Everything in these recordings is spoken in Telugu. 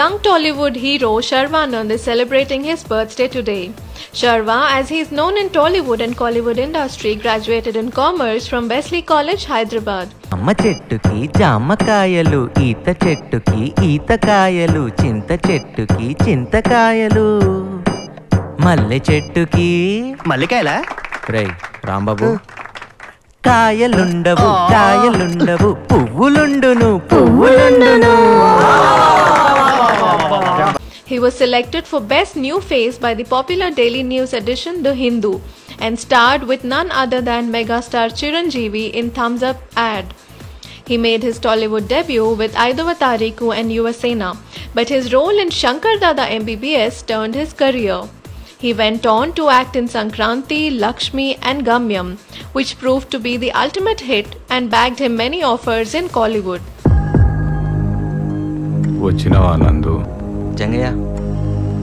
Young Tollywood hero Sharvanand is celebrating his birthday today. Sharva, as he is known in Tollywood and Kollywood industry, graduated in Commerce from Wesley College, Hyderabad. అమ్మ చెట్టుకి జామకాయలు, ఈత చెట్టుకి ఈతకాయలు, చింత చెట్టుకి చింతకాయలు, మల్లె చెట్టుకి మల్లికాయలా? రేయ్ Rambabu, కాయలుండవు కాయలుండవు, పువ్వులుండును పువ్వులుండును. He was selected for Best New Face by the popular daily news edition The Hindu and starred with none other than megastar Chiranjeevi in Thumbs Up ad. He made his Tollywood debut with Aidava Tariku and Yuvasena, but his role in Shankar Dada MBBS turned his career. He went on to act in Sankranti, Lakshmi and Gamyam, which proved to be the ultimate hit and bagged him many offers in Kollywood. వచ్చినవా నందు? జంగయ్య,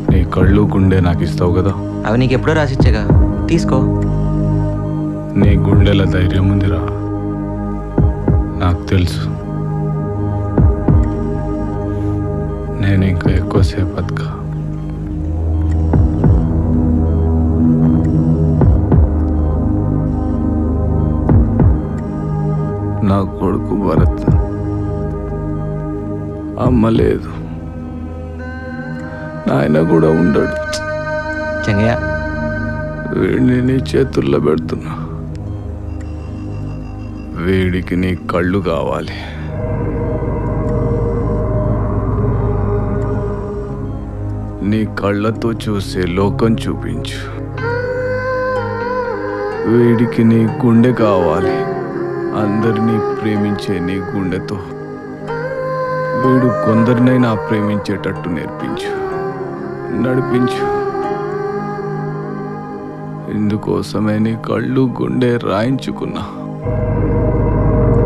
నీ కళ్ళు గుండె నాకు ఇస్తావు కదా? అవి నీకు ఎప్పుడో రాసిచ్చాగా, తీసుకో. నీ గుండెల ధైర్యం ఉందిరా, నాకు తెలుసు. నేను ఇంకా ఎక్కువసేపు బతకా. నా కొడుకు భరత్, అమ్మ లేదు, నాయన కూడా ఉండడు. జంగయ్య, వీడిని నీ చేతుల్లో పెడుతున్నా. వీడికి నీ కళ్ళు కావాలి. నీ కళ్ళతో చూసే లోకం చూపించు. వీడికి నీ గుండె కావాలి, అందరినీ ప్రేమించే నీ గుండెతో. వీడు కొందరినైనా ప్రేమించేటట్టు నేర్పించు, నడిపించు. ఇందుకోసమే నీ కళ్ళు గుండె రాయించుకున్నా.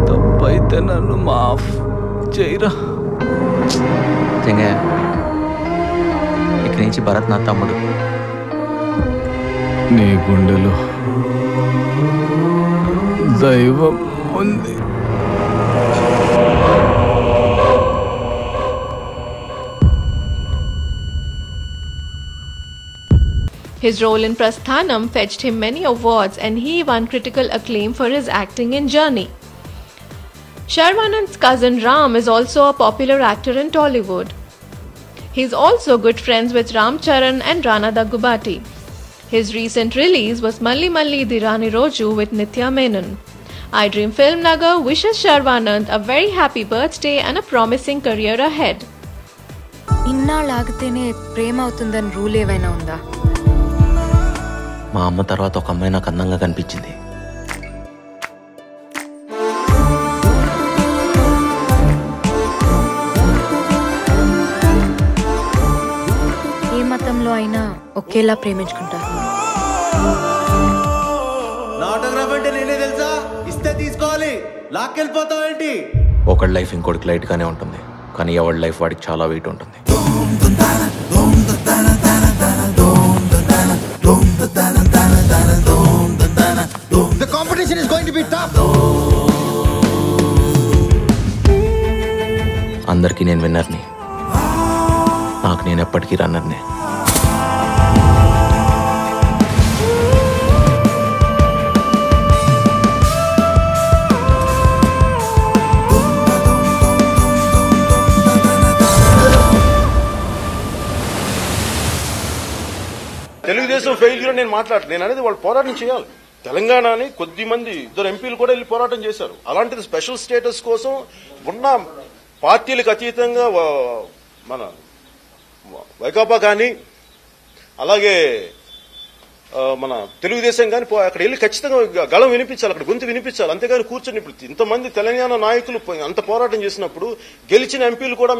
తప్పైతే నన్ను మాఫ్ చేయరా. జంగయ్య, ఇక్కడి నుంచి భరత్ నా తమ్ముడు. నీ గుండెలో దైవం ఉంది. His role in Prasthanam fetched him many awards and he won critical acclaim for his acting in Journey. Sharvanand's cousin Ram is also a popular actor in Tollywood. He is also good friends with Ram Charan and Rana Daggubati. His recent release was Malli Malli Dirani Roju with Nithya Menon. iDream Film Nagar wishes Sharvanand a very happy birthday and a promising career ahead. ఇన్నాళ్ళాగితేనే ప్రేమ అవుతుందని రూల్ ఏమైనా ఉందా? మా అమ్మ తర్వాత ఒక అమ్మాయి నాకు అందంగా కనిపించింది. ఏ మతంలో అయినా ఒకేలా ప్రేమించుకుంటారు. ఒకడి లైఫ్ ఇంకోటికి లైట్ గానే ఉంటుంది, కానీ ఎవరి లైఫ్ వాడికి చాలా వెయిట్ ఉంటుంది. The competition is going to be tough. అందరికీ నేను విన్నర్ని, నాకు నేను ఎప్పటికీ రన్నర్నే. తెలుగుదేశం ఫెయిల్యూర్ నేను మాట్లాడలేదు. నేను అనేది వాళ్ళు పోరాటం చేయాలి. తెలంగాణని కొద్ది మంది 2 ఎంపీలు కూడా వెళ్ళి పోరాటం చేశారు. అలాంటిది స్పెషల్ స్టేటస్ కోసం ఉన్న పార్టీలకు అతీతంగా మన వైకాపా కానీ అలాగే మన తెలుగుదేశం కానీ అక్కడ వెళ్ళి ఖచ్చితంగా గళం వినిపించాలి, అక్కడ గొంతు వినిపించాలి. అంతేగాని కూర్చొని ఇప్పుడు ఇంతమంది తెలంగాణ నాయకులు అంత పోరాటం చేసినప్పుడు గెలిచిన ఎంపీలు కూడా